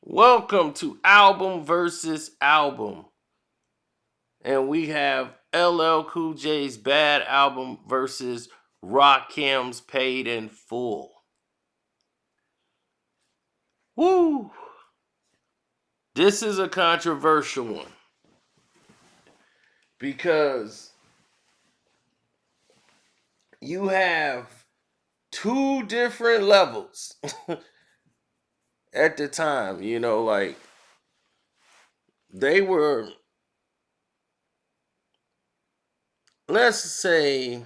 Welcome to Album versus Album. And we have LL Cool J's Bad Album versus Rakim's Paid in Full. Woo! This is a controversial one because you have two different levels at the time. Like they were, let's say,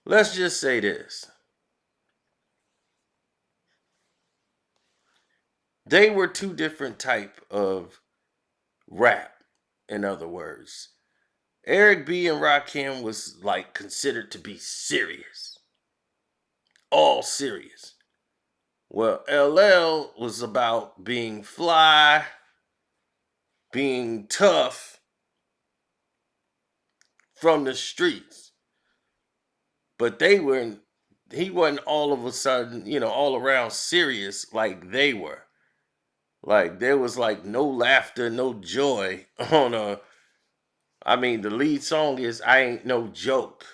let's just say this. They were two different type of rap, in other words. Eric B and Rakim was like considered to be serious, all serious. Well, LL was about being fly, being tough from the streets. But he wasn't all of a sudden, all around serious like they were. Like there was like no laughter, no joy on the lead song is I Ain't No Joke.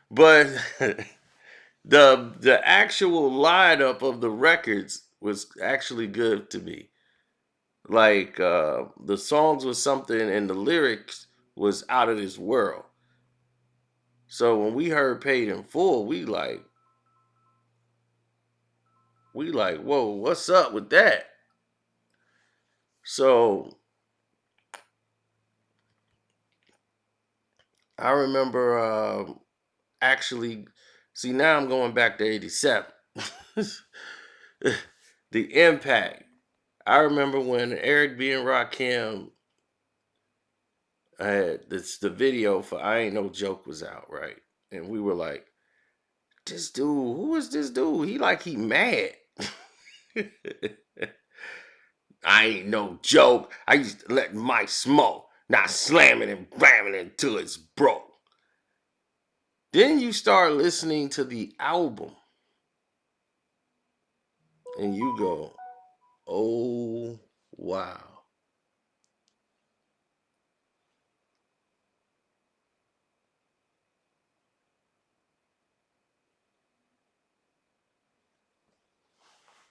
But the actual lineup of the records was actually good to me. Like the songs was something, and the lyrics was out of this world. So when we heard "Paid in Full," we like, whoa, what's up with that? So I remember actually, see now I'm going back to '87. The impact. I remember when Eric B and Rakim had the video for "I Ain't No Joke" was out, right? And we were like, this dude, who is this dude? He mad. I ain't no joke. I used to let my smoke, not slamming and bamming until it's broke. Then you start listening to the album and you go, oh wow.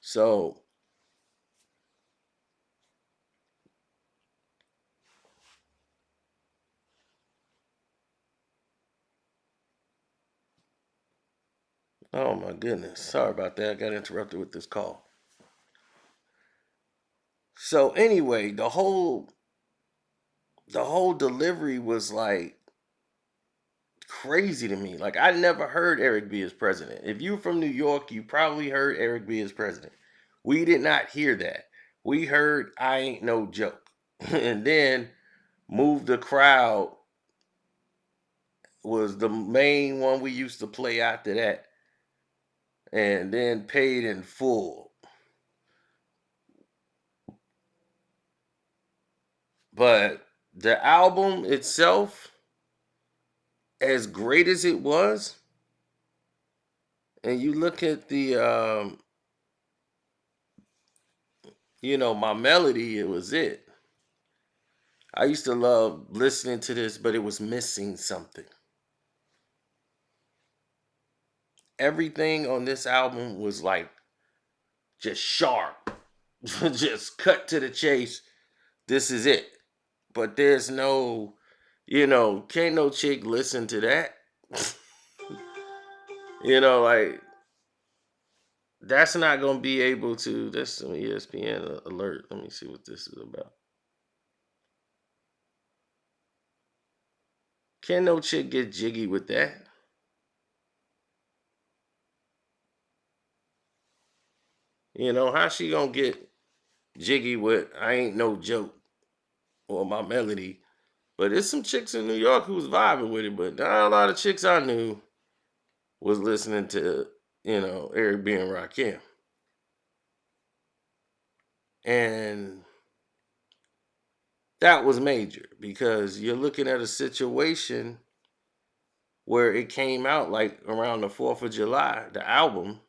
So oh my goodness. Sorry about that. I got interrupted with this call. So anyway, the whole delivery was like crazy to me. Like I never heard Eric B as president. If you're from New York, you probably heard Eric B as president. We did not hear that. We heard I Ain't No Joke. And then Move the Crowd was the main one we used to play after that. And then Paid in Full. But the album itself, as great as it was, and you look at my melody, it was it. I used to love listening to this, but it was missing something. Everything on this album was like just sharp, just cut to the chase. This is it. But there's no, can't no chick listen to that. Like that's not gonna be able to. That's some ESPN alert. Let me see what this is about. Can no chick get jiggy with that? How she gonna get jiggy with I Ain't No Joke or my melody? But there's some chicks in New York who was vibing with it, but not a lot of chicks I knew was listening to, Eric B and Rakim. And that was major because you're looking at a situation where it came out like around the 4th of July, the album.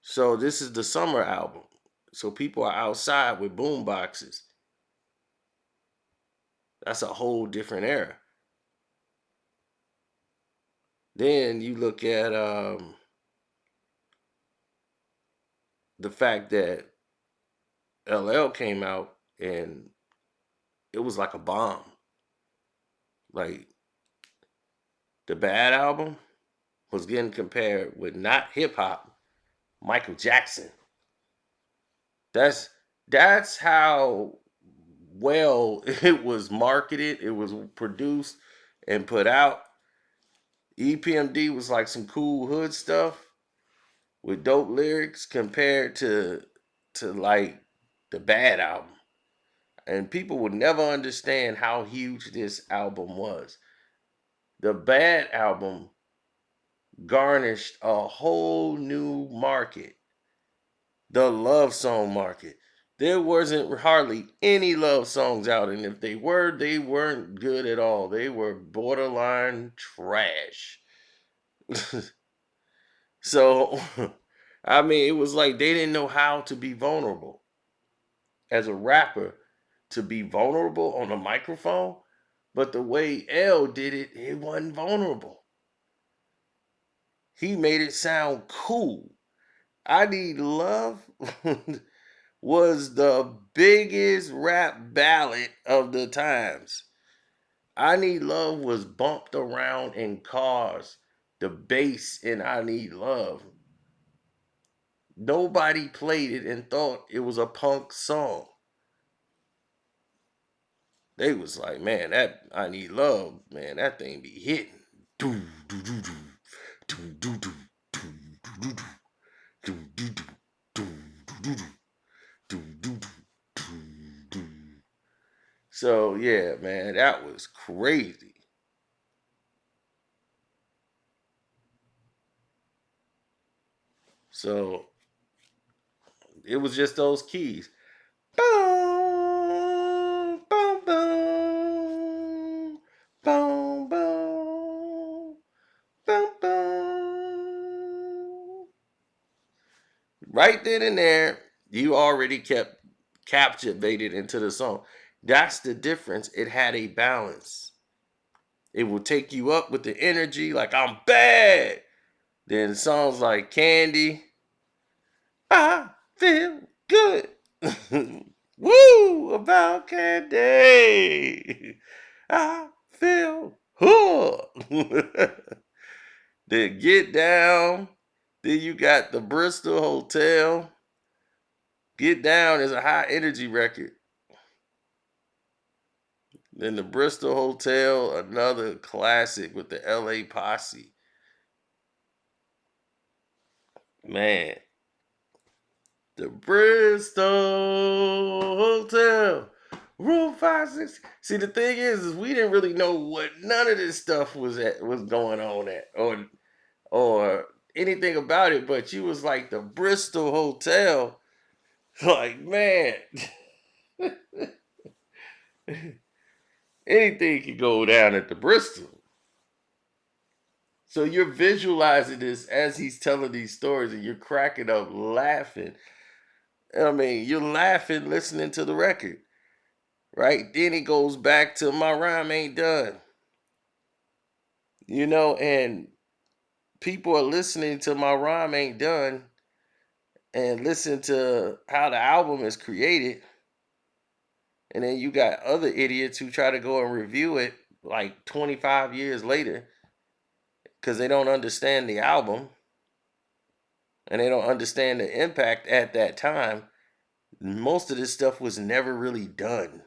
So this is the summer album. So people are outside with boom boxes. That's a whole different era. Then you look at the fact that LL came out and it was like a bomb. Like the Bad album was getting compared with not hip hop, Michael Jackson. That's that's how well it was marketed, it was produced and put out. EPMD was like some cool hood stuff with dope lyrics compared to like the Bad album. And people would never understand how huge this album was. The Bad album garnished a whole new market, the love song market. There wasn't hardly any love songs out, and if they were, they weren't good at all. They were borderline trash. So, I mean, it was like they didn't know how to be vulnerable as a rapper, to be vulnerable on a microphone. But the way L did it, it wasn't vulnerable. He made it sound cool. I Need Love was the biggest rap ballad of the times. I Need Love was bumped around in cars. The bass in I Need Love. Nobody played it and thought it was a punk song. They was like, man, that I Need Love, man, that thing be hitting. Do do do do do do do do do do do do do do do do do. So yeah, man, that was crazy. So it was just those keys. Boom, boom, boom, boom, boom, boom, boom. Right then and there, you already kept captivated into the song. That's the difference. It had a balance. It will take you up with the energy, like I'm bad. Then songs like Candy, I feel good. Woo about Candy. I feel good. Then Get Down. Then you got the Bristol Hotel. Get Down is a high energy record. Then the Bristol Hotel, another classic with the LA Posse. Man, the Bristol Hotel, room 560. See, the thing is we didn't really know what none of this stuff was going on at, or anything about it. But you was like the Bristol Hotel, like man, anything could go down at the Bristol. So you're visualizing this as he's telling these stories, and you're cracking up laughing. I mean, you're laughing listening to the record, right? Then he goes back to my rhyme ain't done, and people are listening to my rhyme ain't done and listen to how the album is created. And then you got other idiots who try to go and review it like 25 years later because they don't understand the album and they don't understand the impact at that time. Most of this stuff was never really done.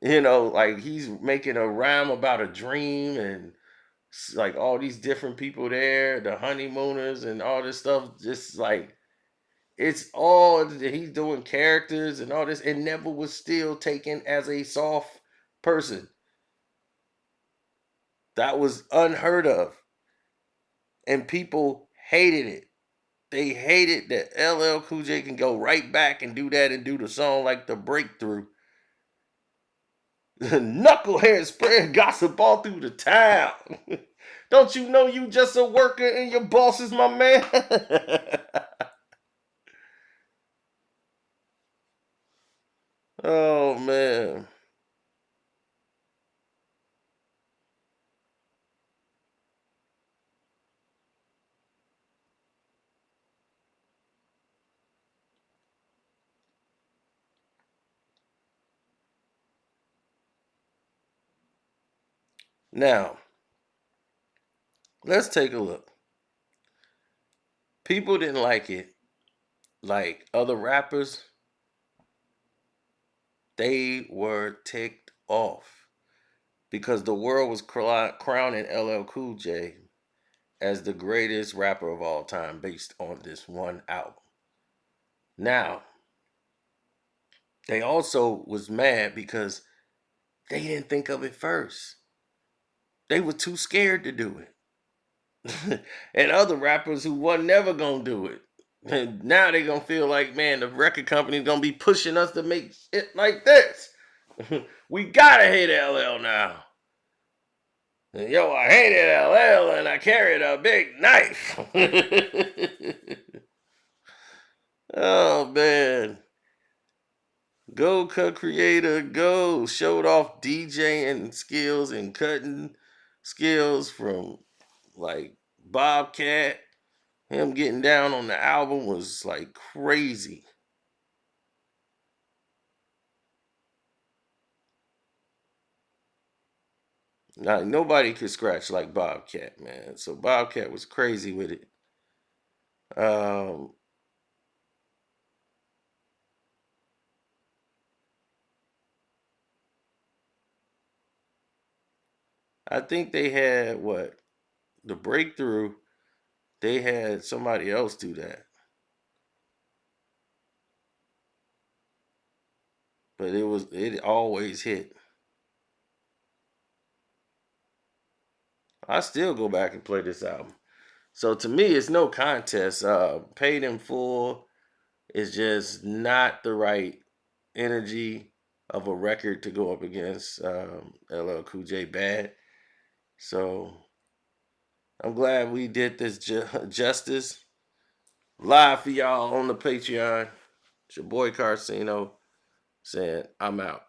Like he's making a rhyme about a dream and like all these different people there, the honeymooners and all this stuff. Just like it's all he's doing characters and all this. It never was still taken as a soft person. That was unheard of. And people hated it. They hated that LL Cool J can go right back and do that and do the song like The Breakthrough. Knucklehead spreading gossip all through the town. Don't you know you just a worker and your boss is my man? Oh man. Now, let's take a look. People didn't like it. Like other rappers, they were ticked off because the world was crowning LL Cool J as the greatest rapper of all time based on this one album. Now, they also was mad because they didn't think of it first. They were too scared to do it. And other rappers who were never gonna do it. And now they gonna feel like, man, the record company's gonna be pushing us to make shit like this. We gotta hit LL now. And, yo, I hated LL and I carried a big knife. Oh man. Go cut creator, go. Showed off DJing skills and cutting skills from like Bobcat. Him getting down on the album was like crazy. Now, nobody could scratch like Bobcat, man. So Bobcat was crazy with it. Um, I think they had what the breakthrough. They had somebody else do that, but it always hit. I still go back and play this album. So to me, it's no contest. Paid in full is just not the right energy of a record to go up against LL Cool J Bad. So I'm glad we did this justice live for y'all on the Patreon. It's your boy Carcino saying I'm out.